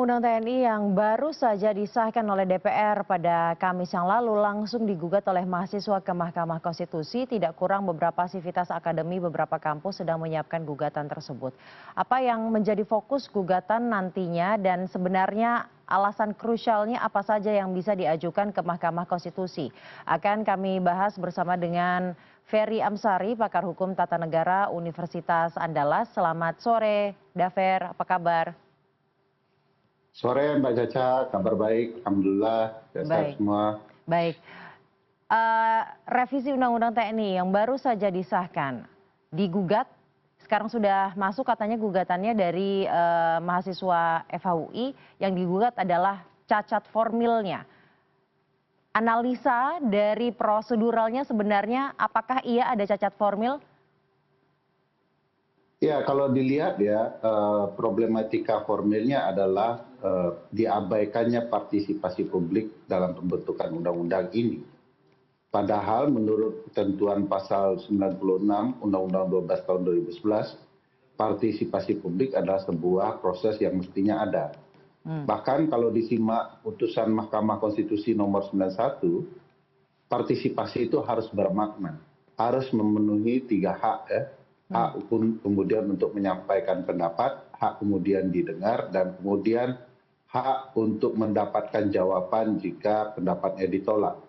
Undang-Undang TNI yang baru saja disahkan oleh DPR pada Kamis yang lalu langsung digugat oleh mahasiswa ke Mahkamah Konstitusi. Tidak kurang beberapa sivitas akademi beberapa kampus sedang menyiapkan gugatan tersebut. Apa yang menjadi fokus gugatan nantinya dan sebenarnya alasan krusialnya apa saja yang bisa diajukan ke Mahkamah Konstitusi? Akan kami bahas bersama dengan Ferry Amsari, pakar hukum tata negara Universitas Andalas. Selamat sore, Dafer, apa kabar? Sore Mbak Caca, kabar baik, Alhamdulillah, sehat semua. Baik. Revisi Undang-Undang TNI yang baru saja disahkan, digugat, sekarang sudah masuk katanya gugatannya dari mahasiswa FHUI, yang digugat adalah cacat formilnya. Analisa dari proseduralnya sebenarnya apakah ia ada cacat formil? Ya, kalau dilihat ya, problematika formilnya adalah diabaikannya partisipasi publik dalam pembentukan undang-undang ini. Padahal menurut ketentuan pasal 96 Undang-Undang 12 tahun 2011, partisipasi publik adalah sebuah proses yang mestinya ada. Bahkan kalau disimak putusan Mahkamah Konstitusi nomor 91, partisipasi itu harus bermakna, harus memenuhi 3 hak ya. Hak kemudian untuk menyampaikan pendapat, hak kemudian didengar, dan kemudian hak untuk mendapatkan jawaban jika pendapatnya ditolak.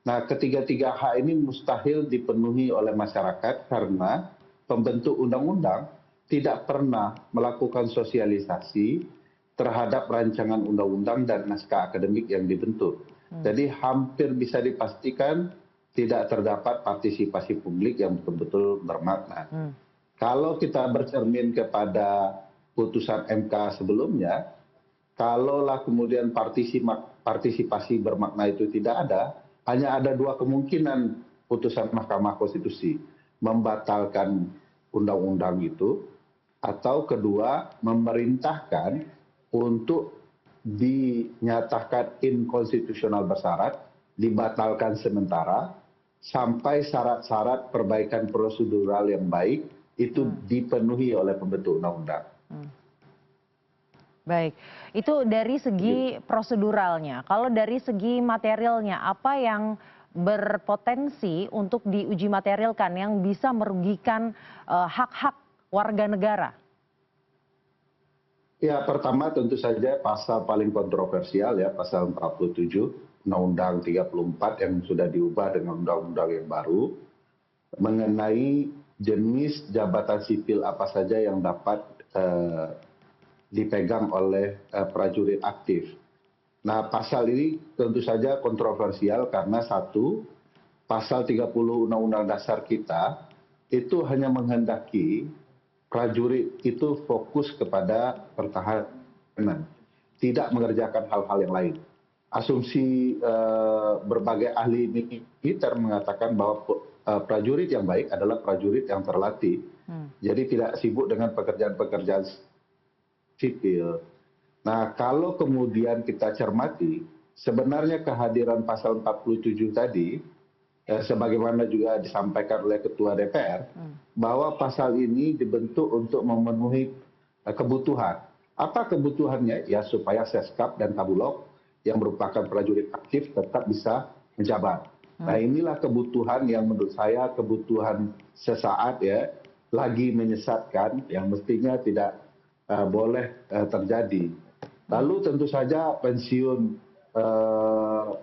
Nah, ketiga-tiga hak ini mustahil dipenuhi oleh masyarakat karena pembentuk undang-undang tidak pernah melakukan sosialisasi terhadap rancangan undang-undang dan naskah akademik yang dibentuk. Jadi hampir bisa dipastikan tidak terdapat partisipasi publik yang betul-betul bermakna. Kalau kita bercermin kepada putusan MK sebelumnya, kalaulah kemudian partisipasi bermakna itu tidak ada, hanya ada 2 kemungkinan putusan Mahkamah Konstitusi. Membatalkan undang-undang itu, atau kedua, memerintahkan untuk dinyatakan inkonstitusional bersyarat, dibatalkan sementara, sampai syarat-syarat perbaikan prosedural yang baik itu dipenuhi oleh pembentuk undang-undang. Baik, itu dari segi proseduralnya. Kalau dari segi materialnya, apa yang berpotensi untuk diuji materialkan yang bisa merugikan hak-hak warga negara? Ya, pertama tentu saja pasal paling kontroversial ya, pasal 47 Undang-Undang 34 yang sudah diubah dengan undang-undang yang baru mengenai jenis jabatan sipil apa saja yang dapat dipegang oleh prajurit aktif. Nah, pasal ini tentu saja kontroversial karena satu, pasal 30 Undang-Undang Dasar kita itu hanya menghendaki prajurit itu fokus kepada pertahanan, tidak mengerjakan hal-hal yang lain. Asumsi berbagai ahli militer mengatakan bahwa prajurit yang baik adalah prajurit yang terlatih. Jadi tidak sibuk dengan pekerjaan-pekerjaan sipil. Nah, kalau kemudian kita cermati, sebenarnya kehadiran pasal 47 tadi, sebagaimana juga disampaikan oleh Ketua DPR, bahwa pasal ini dibentuk untuk memenuhi kebutuhan. Apa kebutuhannya? Ya supaya Seskap dan Kabulok yang merupakan prajurit aktif tetap bisa menjabat. Nah, inilah kebutuhan yang menurut saya kebutuhan sesaat ya, lagi menyesatkan yang mestinya tidak boleh terjadi. Lalu tentu saja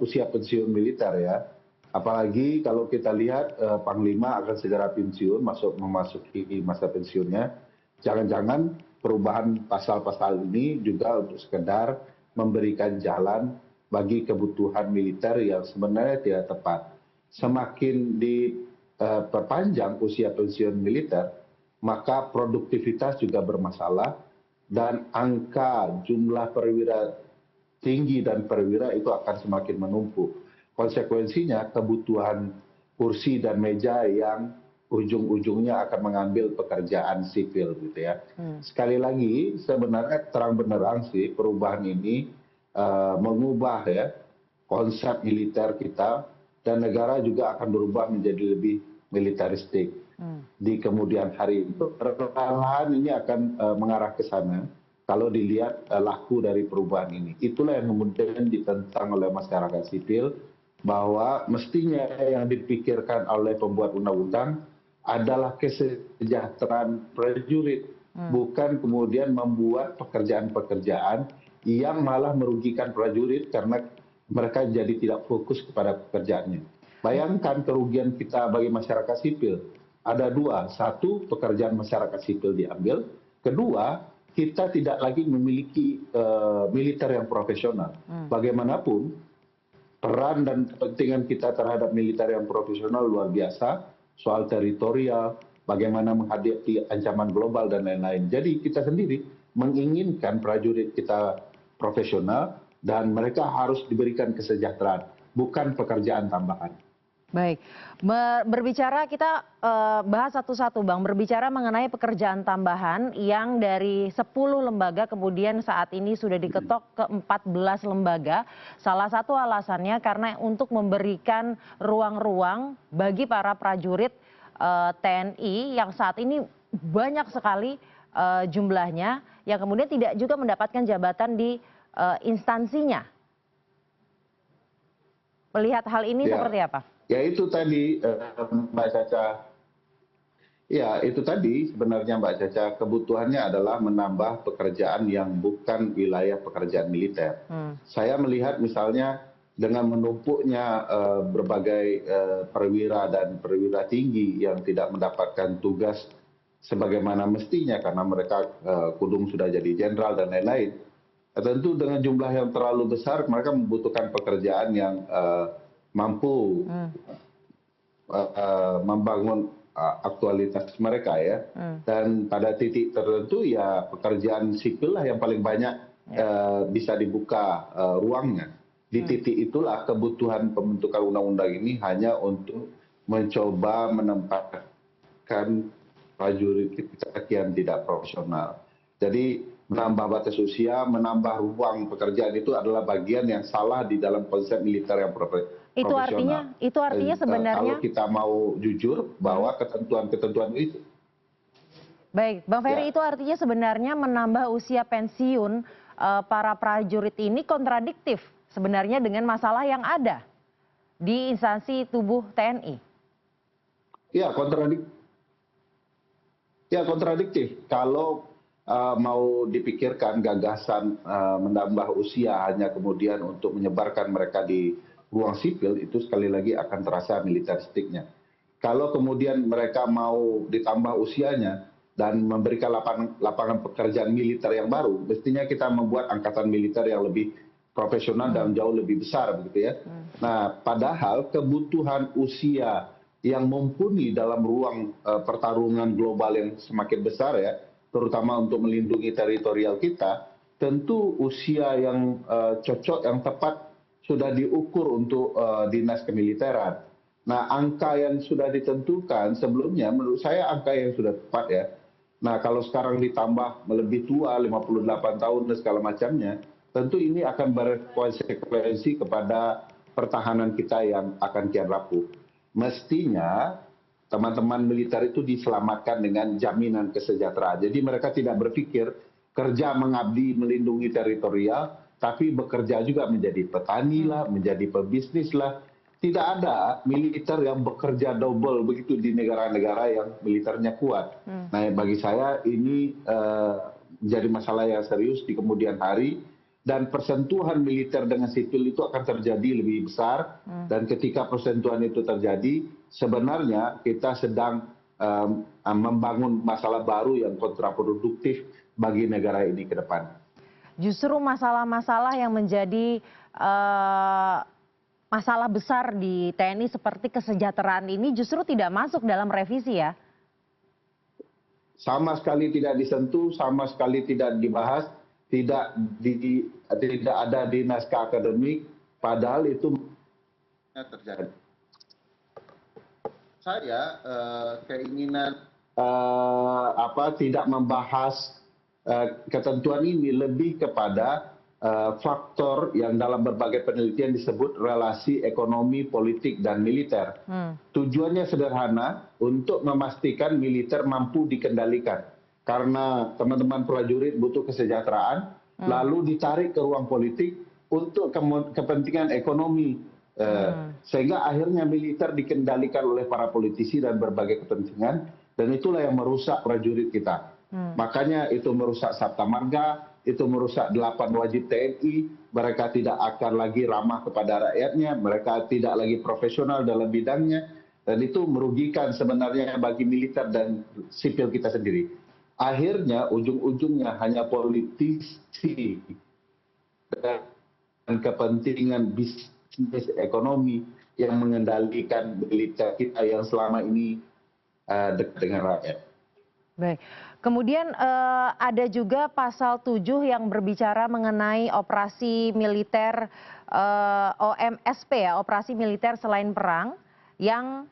usia pensiun militer ya. Apalagi kalau kita lihat Panglima akan segera pensiun, memasuki masa pensiunnya. Jangan-jangan perubahan pasal-pasal ini juga untuk sekedar memberikan jalan bagi kebutuhan militer yang sebenarnya tidak tepat. Semakin diperpanjang usia pensiun militer, maka produktivitas juga bermasalah dan angka jumlah perwira tinggi dan perwira itu akan semakin menumpuk. Konsekuensinya kebutuhan kursi dan meja yang ujung-ujungnya akan mengambil pekerjaan sipil gitu ya. Sekali lagi sebenarnya terang benderang sih perubahan ini mengubah ya konsep militer kita dan negara juga akan berubah menjadi lebih militeristik di kemudian hari. Perlahan ini akan mengarah ke sana kalau dilihat laku dari perubahan ini. Itulah yang kemudian ditentang oleh masyarakat sipil, bahwa mestinya yang dipikirkan oleh pembuat undang-undang adalah kesejahteraan prajurit, bukan kemudian membuat pekerjaan-pekerjaan yang malah merugikan prajurit karena mereka jadi tidak fokus kepada pekerjaannya. Bayangkan kerugian kita bagi masyarakat sipil. Ada dua, satu pekerjaan masyarakat sipil diambil, kedua kita tidak lagi memiliki militer yang profesional. Bagaimanapun peran dan kepentingan kita terhadap militer yang profesional luar biasa, soal teritorial, bagaimana menghadapi ancaman global dan lain-lain. Jadi kita sendiri menginginkan prajurit kita profesional dan mereka harus diberikan kesejahteraan, bukan pekerjaan tambahan. Baik, berbicara kita bahas satu-satu Bang, berbicara mengenai pekerjaan tambahan yang dari 10 lembaga kemudian saat ini sudah diketok ke 14 lembaga. Salah satu alasannya karena untuk memberikan ruang-ruang bagi para prajurit TNI yang saat ini banyak sekali jumlahnya yang kemudian tidak juga mendapatkan jabatan di instansinya. Melihat hal ini seperti apa? Ya itu tadi Mbak Caca. Ya itu tadi sebenarnya Mbak Caca, kebutuhannya adalah menambah pekerjaan yang bukan wilayah pekerjaan militer. Saya melihat misalnya dengan menumpuknya berbagai perwira dan perwira tinggi yang tidak mendapatkan tugas sebagaimana mestinya karena mereka kudung sudah jadi jenderal dan lain-lain. Tentu dengan jumlah yang terlalu besar mereka membutuhkan pekerjaan yang mampu membangun aktualitas mereka ya. Dan pada titik tertentu ya pekerjaan sipil lah yang paling banyak bisa dibuka ruangnya. Di titik itulah kebutuhan pembentukan undang-undang ini hanya untuk mencoba menempatkan prajurit kita yang tidak profesional. Jadi menambah batas usia, menambah ruang pekerjaan itu adalah bagian yang salah di dalam konsep militer yang profesional. Itu artinya sebenarnya kalau kita mau jujur bahwa ketentuan-ketentuan itu. Baik, Bang Ferry, itu artinya sebenarnya menambah usia pensiun para prajurit ini kontradiktif sebenarnya dengan masalah yang ada di instansi tubuh TNI. Ya, kontradiktif. Kalau mau dipikirkan gagasan menambah usia hanya kemudian untuk menyebarkan mereka di ruang sipil, itu sekali lagi akan terasa militeristiknya. Kalau kemudian mereka mau ditambah usianya dan memberikan lapangan pekerjaan militer yang baru, mestinya kita membuat angkatan militer yang lebih profesional dan jauh lebih besar, begitu ya. Nah, padahal kebutuhan usia yang mumpuni dalam ruang pertarungan global yang semakin besar ya, terutama untuk melindungi teritorial kita, tentu usia yang cocok, yang tepat sudah diukur untuk dinas kemiliteran. Nah, angka yang sudah ditentukan sebelumnya menurut saya angka yang sudah tepat ya. Nah, kalau sekarang ditambah lebih tua, 58 tahun dan segala macamnya, tentu ini akan berkonsekuensi kepada pertahanan kita yang akan kian rapuh. Mestinya teman-teman militer itu diselamatkan dengan jaminan kesejahteraan. Jadi mereka tidak berpikir kerja mengabdi melindungi teritorial, tapi bekerja juga menjadi petani lah, menjadi pebisnis lah. Tidak ada militer yang bekerja double begitu di negara-negara yang militernya kuat. Nah, bagi saya ini menjadi masalah yang serius di kemudian hari. Dan persentuhan militer dengan sipil itu akan terjadi lebih besar. Dan ketika persentuhan itu terjadi, sebenarnya kita sedang membangun masalah baru yang kontraproduktif bagi negara ini ke depan. Justru masalah-masalah yang menjadi masalah besar di TNI seperti kesejahteraan ini justru tidak masuk dalam revisi ya? Sama sekali tidak disentuh, sama sekali tidak dibahas, tidak ada di naskah akademik, padahal itu terjadi. Saya keinginan tidak membahas ketentuan ini lebih kepada faktor yang dalam berbagai penelitian disebut relasi ekonomi, politik, dan militer. Tujuannya sederhana, untuk memastikan militer mampu dikendalikan. karena teman-teman prajurit butuh kesejahteraan, lalu ditarik ke ruang politik untuk kepentingan ekonomi. Sehingga akhirnya militer dikendalikan oleh para politisi dan berbagai kepentingan, dan itulah yang merusak prajurit kita. Makanya itu merusak Sabta Marga, itu merusak 8 wajib TNI, mereka tidak akan lagi ramah kepada rakyatnya, mereka tidak lagi profesional dalam bidangnya, dan itu merugikan sebenarnya bagi militer dan sipil kita sendiri. Akhirnya ujung-ujungnya hanya politisi dan kepentingan bisnis ekonomi yang mengendalikan militer kita yang selama ini dekat dengan rakyat. Baik. Kemudian ada juga pasal 7 yang berbicara mengenai operasi militer OMSP ya, operasi militer selain perang, yang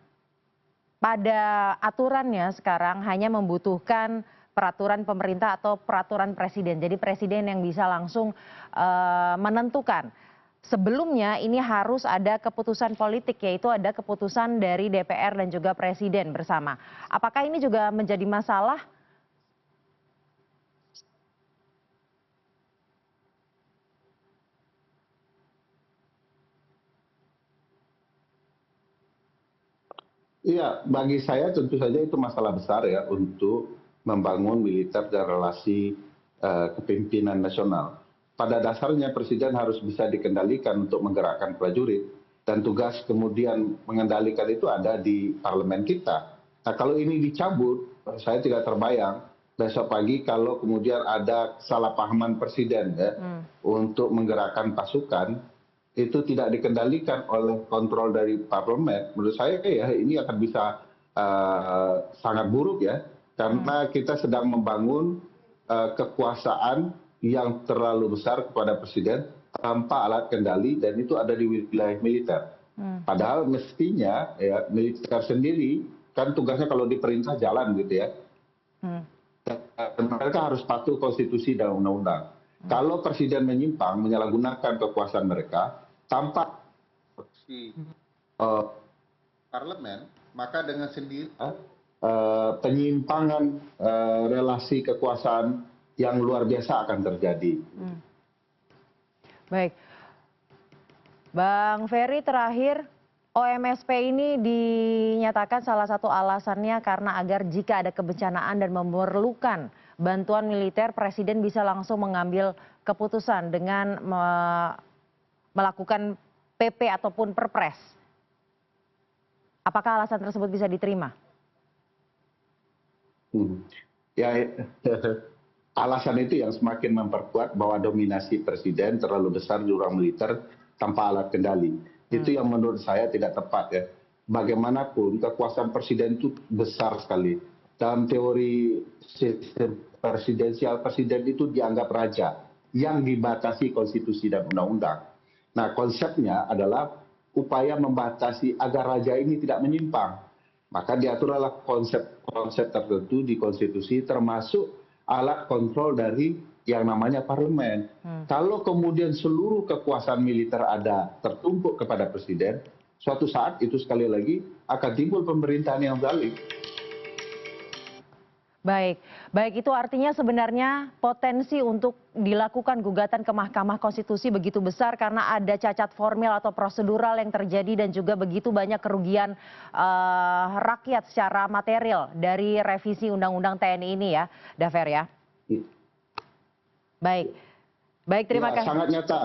pada aturannya sekarang hanya membutuhkan peraturan pemerintah atau peraturan presiden. Jadi presiden yang bisa langsung menentukan. Sebelumnya ini harus ada keputusan politik, yaitu ada keputusan dari DPR dan juga presiden bersama. Apakah ini juga menjadi masalah? Iya, bagi saya tentu saja itu masalah besar ya untuk membangun militer dan relasi kepemimpinan nasional. Pada dasarnya presiden harus bisa dikendalikan untuk menggerakkan prajurit, dan tugas kemudian mengendalikan itu ada di parlemen kita. Nah, kalau ini dicabut, saya tidak terbayang besok pagi kalau kemudian ada kesalahpahaman presiden ya untuk menggerakkan pasukan, itu tidak dikendalikan oleh kontrol dari parlemen. Menurut saya ya ini akan bisa sangat buruk ya, karena kita sedang membangun kekuasaan yang terlalu besar kepada presiden tanpa alat kendali, dan itu ada di wilayah militer. Padahal mestinya ya militer sendiri kan tugasnya kalau diperintah jalan gitu ya. Dan mereka harus patuh konstitusi dan undang-undang. Kalau presiden menyimpang menyalahgunakan kekuasaan mereka tanpa parlemen, maka dengan sendiri penyimpangan relasi kekuasaan yang luar biasa akan terjadi. Baik, Bang Ferry, terakhir, OMSP ini dinyatakan salah satu alasannya karena agar jika ada kebencanaan dan memerlukan bantuan militer, presiden bisa langsung mengambil keputusan dengan melakukan PP ataupun perpres. Apakah alasan tersebut bisa diterima? Ya, alasan itu yang semakin memperkuat bahwa dominasi presiden terlalu besar di ruang militer tanpa alat kendali. Itu yang menurut saya tidak tepat ya. Bagaimanapun kekuasaan presiden itu besar sekali. Dalam teori sistem presidensial, presiden itu dianggap raja yang dibatasi konstitusi dan undang-undang. Nah, konsepnya adalah upaya membatasi agar raja ini tidak menyimpang. Maka diaturlah konsep tertentu di konstitusi, termasuk alat kontrol dari yang namanya parlemen. Kalau kemudian seluruh kekuasaan militer ada tertumpuk kepada presiden, suatu saat itu sekali lagi akan timbul pemerintahan yang zalim. Baik, baik, itu artinya sebenarnya potensi untuk dilakukan gugatan ke Mahkamah Konstitusi begitu besar karena ada cacat formil atau prosedural yang terjadi dan juga begitu banyak kerugian rakyat secara material dari revisi Undang-Undang TNI ini ya, Dafer ya. Baik, baik, terima kasih. Sangat nyata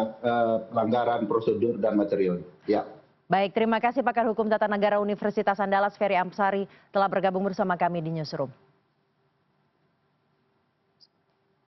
pelanggaran prosedur dan material. Ya. Baik, terima kasih pakar hukum tata negara Universitas Andalas Ferry Amsari telah bergabung bersama kami di Newsroom.